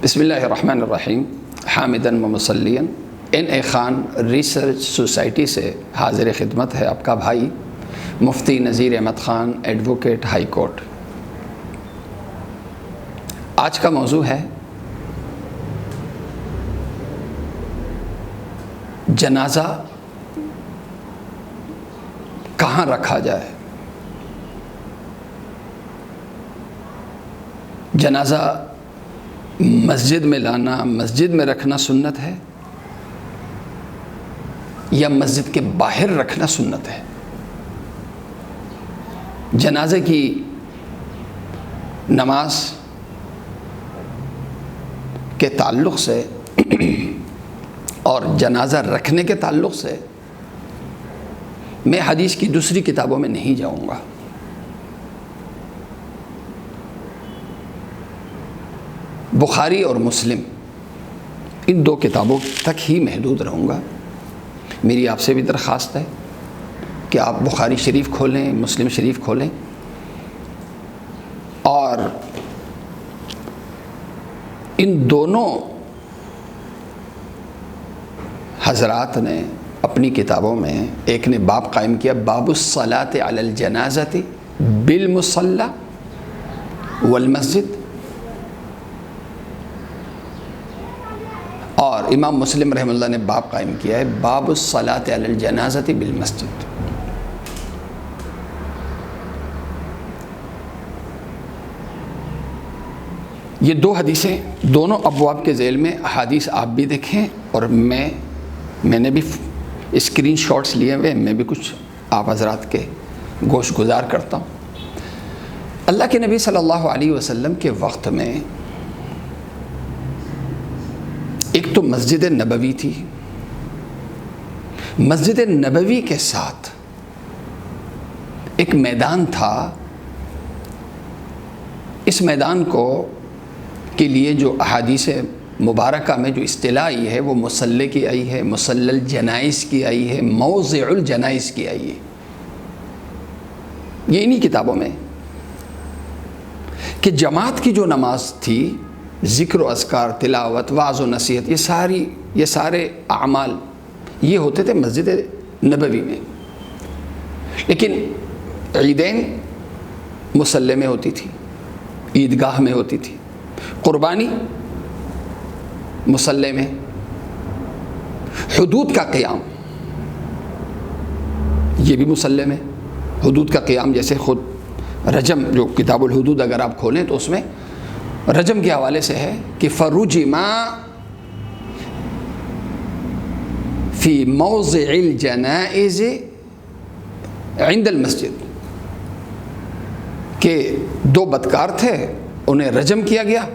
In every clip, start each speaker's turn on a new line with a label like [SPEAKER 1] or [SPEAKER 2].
[SPEAKER 1] بسم اللہ الرحمن الرحیم، حامداً و مصلیاً۔ این خان ریسرچ سوسائٹی سے حاضر خدمت ہے آپ کا بھائی مفتی Nazir Ahmed Khan, advocate, high court. آج کا موضوع ہے جنازہ کہاں رکھا جائے۔ جنازہ مسجد میں لانا، مسجد میں رکھنا سنت ہے یا مسجد کے باہر رکھنا سنت ہے؟ جنازے کی نماز کے تعلق سے اور جنازہ رکھنے کے تعلق سے میں حدیث کی دوسری کتابوں میں نہیں جاؤں گا۔ بخاری اور مسلم، ان دو کتابوں تک ہی محدود رہوں گا۔ میری آپ سے بھی درخواست ہے کہ آپ بخاری شریف کھولیں، مسلم شریف کھولیں اور ان دونوں حضرات نے اپنی کتابوں میں ایک نے باب قائم کیا، باب الصلاۃ علی الجنازۃ بالمصلی والمسجد، اور امام مسلم رحمہ اللہ نے باب قائم کیا ہے باب الصلاۃ علی الجنازۃ بالمسجد۔ یہ دو حدیثیں دونوں ابواب کے ذیل میں احادیث آپ بھی دیکھیں، اور میں نے بھی اسکرین شاٹس لیے ہوئے، میں بھی کچھ آپ حضرات کے گوش گزار کرتا ہوں۔ اللہ کے نبی صلی اللہ علیہ وسلم کے وقت میں ایک تو مسجد نبوی تھی، مسجد نبوی کے ساتھ ایک میدان تھا۔ اس میدان کے لیے جو احادیث مبارکہ میں جو اصطلاح آئی ہے وہ مصلی کی آئی ہے، مصلی الجنائز کی آئی ہے، موضع الجنائز کی آئی ہے۔ یہ انہی کتابوں میں کہ جماعت کی جو نماز تھی، ذکر و اذکار، تلاوت، وعظ و نصیحت، یہ سارے اعمال یہ ہوتے تھے مسجد نبوی میں۔ لیکن عیدین مصلی میں ہوتی تھی، عیدگاہ میں ہوتی تھی، قربانی مصلی میں، حدود کا قیام یہ بھی مصلی میں، حدود کا قیام جیسے خود رجم جو کتاب الحدود اگر آپ کھولیں تو اس میں رجم کے حوالے سے ہے کہ فرجما فی موضع الجنائز عند المسجد، کہ دو بدکار تھے، انہیں رجم کیا گیا،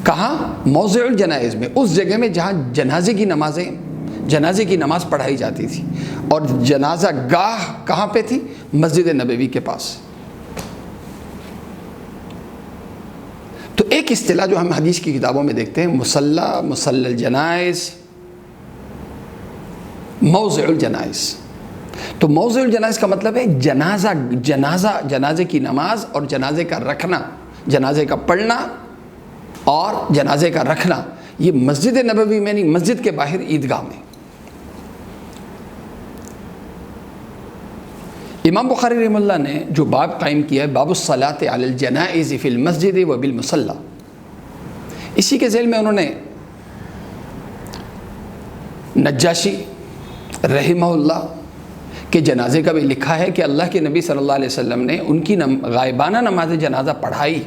[SPEAKER 1] کہاں؟ موضع الجنائز میں، اس جگہ میں جہاں جنازے کی نماز پڑھائی جاتی تھی، اور جنازہ گاہ کہاں پہ تھی؟ مسجد نبوی کے پاس۔ تو ایک اصطلاح جو ہم حدیث کی کتابوں میں دیکھتے ہیں، مصلی الجنائز، موضع الجنائز۔ تو موضع الجنائز کا مطلب ہے جنازے کی نماز اور جنازے کا رکھنا، جنازے کا پڑھنا اور جنازے کا رکھنا، یہ مسجد نبوی میں نہیں، مسجد کے باہر عیدگاہ میں۔ امام بخاری رحمہ اللہ نے جو باب قائم کیا ہے باب الصلاۃ علی الجنائز فی المسجد و بالمصلی، اسی کے ذیل میں انہوں نے نجاشی رحمہ اللہ کے جنازے کا بھی لکھا ہے کہ اللہ کے نبی صلی اللہ علیہ وسلم نے ان کی غائبانہ نماز جنازہ پڑھائی،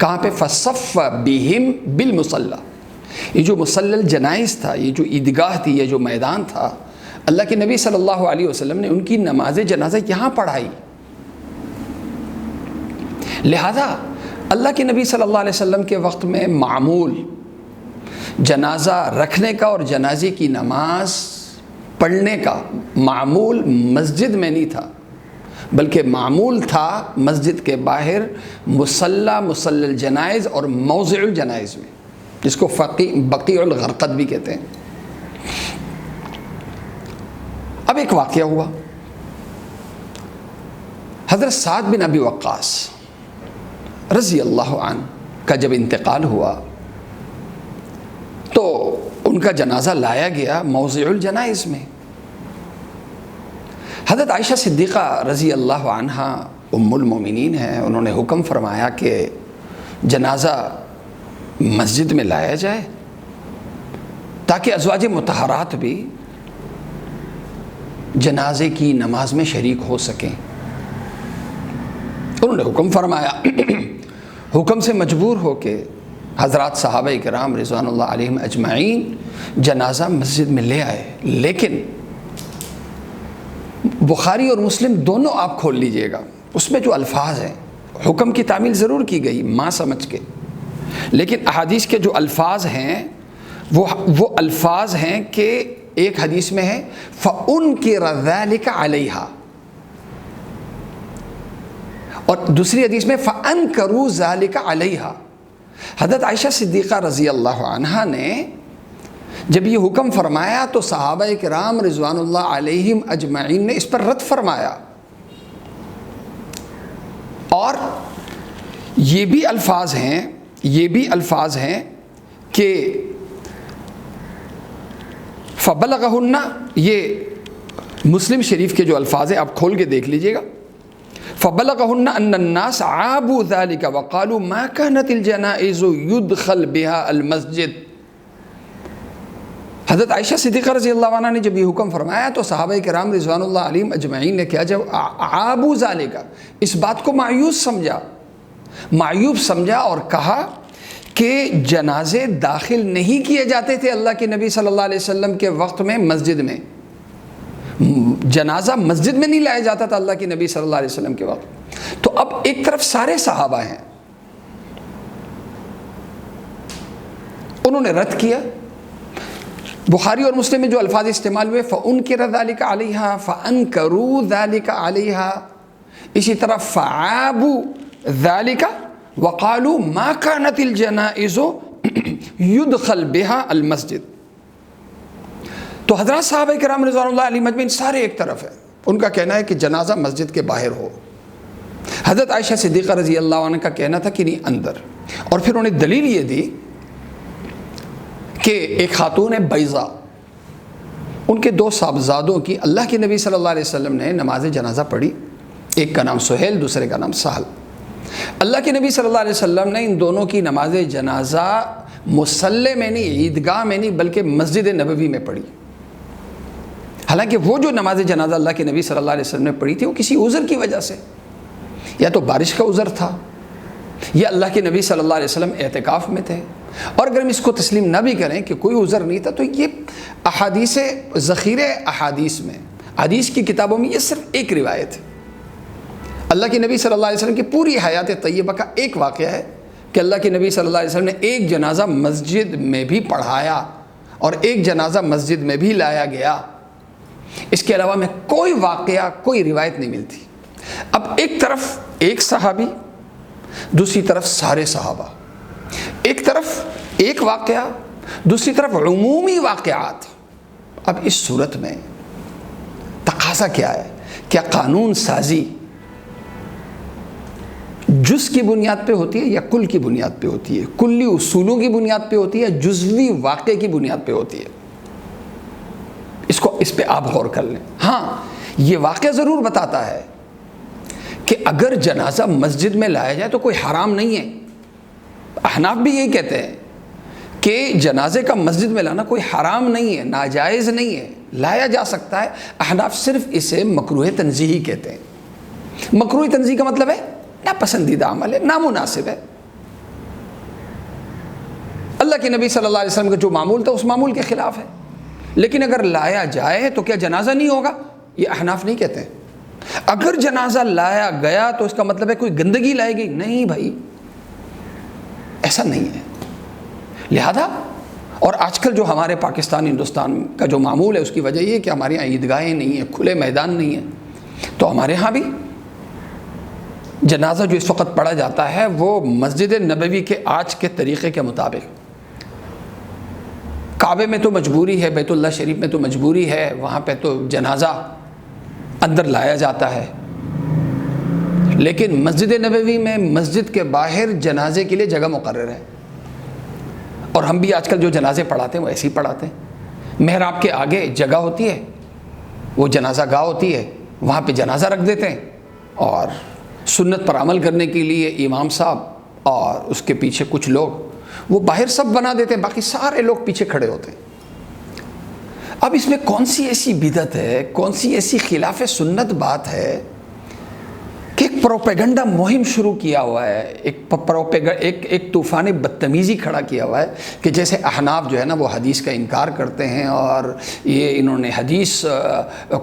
[SPEAKER 1] کہاں پہ؟ فصف بہم بالمصلی۔ یہ جو مصلی الجنائز تھا، یہ جو عیدگاہ تھی، یہ جو میدان تھا، اللہ کے نبی صلی اللہ علیہ وسلم نے ان کی نماز جنازہ یہاں پڑھائی۔ لہذا اللہ کے نبی صلی اللہ علیہ وسلم کے وقت میں معمول جنازہ رکھنے کا اور جنازے کی نماز پڑھنے کا معمول مسجد میں نہیں تھا، بلکہ معمول تھا مسجد کے باہر مصلی الجنائز اور موضع الجنائز میں، جس کو بقیع الغرقد بھی کہتے ہیں۔ اب ایک واقعہ ہوا، حضرت سعد بن ابی وقاص رضی اللہ عنہ کا جب انتقال ہوا ان کا جنازہ لایا گیا موضع الجنائز میں۔ حضرت عائشہ صدیقہ رضی اللہ عنہا ام المومنین ہیں، انہوں نے حکم فرمایا کہ جنازہ مسجد میں لایا جائے تاکہ ازواج مطہرات بھی جنازے کی نماز میں شریک ہو سکیں۔ انہوں نے حکم فرمایا، حکم سے مجبور ہو کے حضرات صحابہ کرام رضوان اللہ علیہم اجمعین جنازہ مسجد میں لے آئے۔ لیکن بخاری اور مسلم دونوں آپ کھول لیجئے گا، اس میں جو الفاظ ہیں، حکم کی تعمیل ضرور کی گئی ماں سمجھ کے، لیکن احادیث کے جو الفاظ ہیں وہ الفاظ ہیں کہ ایک حدیث میں ہے فَأُنْكِرَ ذَلِكَ عَلَيْهَا، اور دوسری حدیث میں فَأَنْكَرُوا ذَلِكَ عَلَيْهَا۔ حضرت عائشہ صدیقہ رضی اللہ عنہا نے جب یہ حکم فرمایا تو صحابہ کرام رضوان اللہ علیہم اجمعین نے اس پر رد فرمایا، اور یہ بھی الفاظ ہیں کہ فَبَلَغَهُنَّ، یہ مسلم شریف کے جو الفاظ ہیں آپ کھول کے دیکھ لیجئے گا، فَبَلَغَهُنَّ أَنَّ النَّاسَ عَابُوا ذَلِكَ وَقَالُوا مَا كَانَتِ الْجَنَائِزُ يُدْخَلْ بِهَا الْمَسْجِدِ۔ حضرت عائشہ صدیقہ رضی اللہ عنہ نے جب یہ حکم فرمایا تو صحابہ کرام رضوان اللہ علیہم اجمعین نے کیا، جب عابوا ذالک، اس بات کو معیوب سمجھا اور کہا کہ جنازے داخل نہیں کیے جاتے تھے اللہ کے نبی صلی اللہ علیہ وسلم کے وقت میں مسجد میں، جنازہ مسجد میں نہیں لایا جاتا تھا اللہ کے نبی صلی اللہ علیہ وسلم کے وقت۔ تو اب ایک طرف سارے صحابہ ہیں، انہوں نے رد کیا۔ بخاری اور مسلم میں جو الفاظ استعمال ہوئے فَأُنْكِرَ ذَلِكَ عَلَيْهَا فَأَنْكَرُوا ذَلِكَ عَلَيْهَا، اسی طرح فَعَابُوا ذَلِكَ وَقَالُوا مَا كَانَتِ الْجَنَائِزُ يُدْخَلْ بِهَا الْمَسْجِدِ۔ تو حضرات صحابہ کرام رضوان اللہ علیہم اجمعین سارے ایک طرف ہیں، ان کا کہنا ہے کہ جنازہ مسجد کے باہر ہو۔ حضرت عائشہ صدیقہ رضی اللہ عنہ کا کہنا تھا کہ نہیں اندر، اور پھر انہوں نے دلیل یہ دی کہ ایک خاتون ہے بیضا، ان کے دو صاحبزادوں کی اللہ کے نبی صلی اللہ علیہ وسلم نے نماز جنازہ پڑھی، ایک کا نام سہیل، دوسرے کا نام سہل۔ اللہ کے نبی صلی اللہ علیہ وسلم نے ان دونوں کی نماز جنازہ مصلی میں نہیں، عیدگاہ میں نہیں، بلکہ مسجد نبوی میں پڑھی۔ حالانکہ وہ جو نماز جنازہ اللہ کے نبی صلی اللہ علیہ وسلم نے پڑھی تھی وہ کسی عذر کی وجہ سے، یا تو بارش کا عذر تھا، یا اللہ کے نبی صلی اللہ علیہ وسلم اعتکاف میں تھے۔ اور اگر ہم اس کو تسلیم نہ بھی کریں کہ کوئی عذر نہیں تھا، تو یہ احادیث ذخیرے احادیث میں، حدیث کی کتابوں میں یہ صرف ایک روایت ہے۔ اللہ کے نبی صلی اللہ علیہ وسلم کی پوری حیات طیبہ کا ایک واقعہ ہے کہ اللہ کے نبی صلی اللہ علیہ وسلم نے ایک جنازہ مسجد میں بھی پڑھایا اور ایک جنازہ مسجد میں بھی لایا گیا۔ اس کے علاوہ میں کوئی واقعہ، کوئی روایت نہیں ملتی۔ اب ایک طرف ایک صحابی، دوسری طرف سارے صحابہ، ایک طرف ایک واقعہ، دوسری طرف عمومی واقعات۔ اب اس صورت میں تقاضا کیا ہے؟ کیا قانون سازی جز کی بنیاد پہ ہوتی ہے یا کل کی بنیاد پہ ہوتی ہے؟ کلی اصولوں کی بنیاد پہ ہوتی ہے، جزوی واقعے کی بنیاد پہ ہوتی ہے؟ اس پہ آپ غور کر لیں۔ ہاں، یہ واقعہ ضرور بتاتا ہے کہ اگر جنازہ مسجد میں لایا جائے تو کوئی حرام نہیں ہے۔ احناف بھی یہی کہتے ہیں کہ جنازے کا مسجد میں لانا کوئی حرام نہیں ہے، ناجائز نہیں ہے، لایا جا سکتا ہے۔ احناف صرف اسے مکروہ تنزیہی کہتے ہیں۔ مکروہ تنزیہی کا مطلب ہے ناپسندیدہ عمل ہے، نامناسب ہے۔ اللہ کے نبی صلی اللہ علیہ وسلم کا جو معمول تھا اس معمول کے خلاف ہے، لیکن اگر لایا جائے تو کیا جنازہ نہیں ہوگا؟ یہ احناف نہیں کہتے ہیں۔ اگر جنازہ لایا گیا تو اس کا مطلب ہے کوئی گندگی لائے گی؟ نہیں بھائی، ایسا نہیں ہے۔ لہذا اور آج کل جو ہمارے پاکستان ہندوستان کا جو معمول ہے اس کی وجہ یہ ہے کہ ہمارے یہاں عیدگاہیں نہیں ہیں، کھلے میدان نہیں ہیں، تو ہمارے ہاں بھی جنازہ جو اس وقت پڑھا جاتا ہے وہ مسجد نبوی کے آج کے طریقے کے مطابق، کعبے میں تو مجبوری ہے، بیت اللہ شریف میں تو مجبوری ہے، وہاں پہ تو جنازہ اندر لایا جاتا ہے، لیکن مسجد نبوی میں مسجد کے باہر جنازے کے لیے جگہ مقرر ہے، اور ہم بھی آج کل جو جنازے پڑھاتے ہیں وہ ایسے ہی پڑھاتے ہیں۔ محراب کے آگے جگہ ہوتی ہے، وہ جنازہ گاہ ہوتی ہے، وہاں پہ جنازہ رکھ دیتے ہیں، اور سنت پر عمل کرنے کے لیے امام صاحب اور اس کے پیچھے کچھ لوگ وہ باہر سب بنا دیتے ہیں، باقی سارے لوگ پیچھے کھڑے ہوتے ہیں۔ اب اس میں کون سی ایسی بدعت ہے، کون سی ایسی خلاف سنت بات ہے کہ ایک پروپیگنڈا مہم شروع کیا ہوا ہے، ایک طوفان بدتمیزی کھڑا کیا ہوا ہے کہ جیسے احناف جو ہے نا وہ حدیث کا انکار کرتے ہیں اور یہ انہوں نے حدیث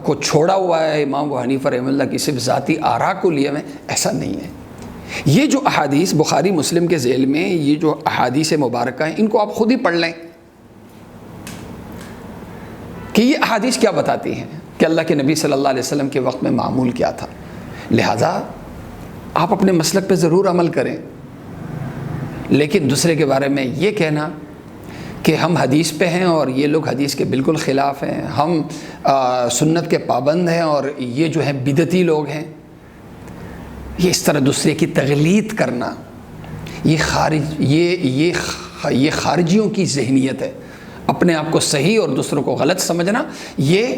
[SPEAKER 1] کو چھوڑا ہوا ہے، امام ابو حنیفہ رحمہ اللہ کی صرف ذاتی آراء کو لیے ہوئے۔ ایسا نہیں ہے۔ یہ جو احادیث بخاری مسلم کے ذیل میں یہ جو احادیث مبارکہ ہیں، ان کو آپ خود ہی پڑھ لیں کہ یہ احادیث کیا بتاتی ہیں کہ اللہ کے نبی صلی اللہ علیہ وسلم کے وقت میں معمول کیا تھا۔ لہٰذا آپ اپنے مسلک پہ ضرور عمل کریں، لیکن دوسرے کے بارے میں یہ کہنا کہ ہم حدیث پہ ہیں اور یہ لوگ حدیث کے بالکل خلاف ہیں، ہم سنت کے پابند ہیں اور یہ جو ہیں بدعتی لوگ ہیں، یہ اس طرح دوسرے کی تغلید کرنا، یہ خارجیوں کی ذہنیت ہے۔ اپنے آپ کو صحیح اور دوسروں کو غلط سمجھنا، یہ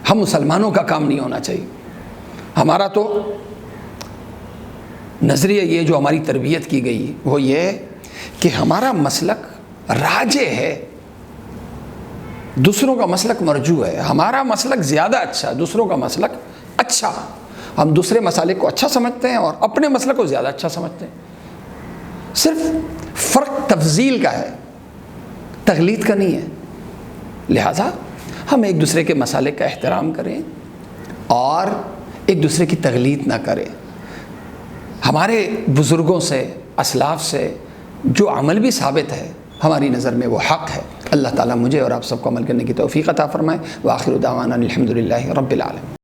[SPEAKER 1] ہم مسلمانوں کا کام نہیں ہونا چاہیے۔ ہمارا تو نظریہ یہ جو ہماری تربیت کی گئی وہ یہ کہ ہمارا مسلک راجح ہے، دوسروں کا مسلک مرجوح ہے۔ ہمارا مسلک زیادہ اچھا، دوسروں کا مسلک اچھا۔ ہم دوسرے مسالک کو اچھا سمجھتے ہیں اور اپنے مسلک کو زیادہ اچھا سمجھتے ہیں۔ صرف فرق تفضیل کا ہے، تقلید کا نہیں ہے۔ لہٰذا ہم ایک دوسرے کے مسالک کا احترام کریں اور ایک دوسرے کی تقلید نہ کریں۔ ہمارے بزرگوں سے، اسلاف سے جو عمل بھی ثابت ہے ہماری نظر میں وہ حق ہے۔ اللہ تعالیٰ مجھے اور آپ سب کو عمل کرنے کی توفیق عطا فرمائے۔ وآخر دعوانا الحمدللہ رب العالمین۔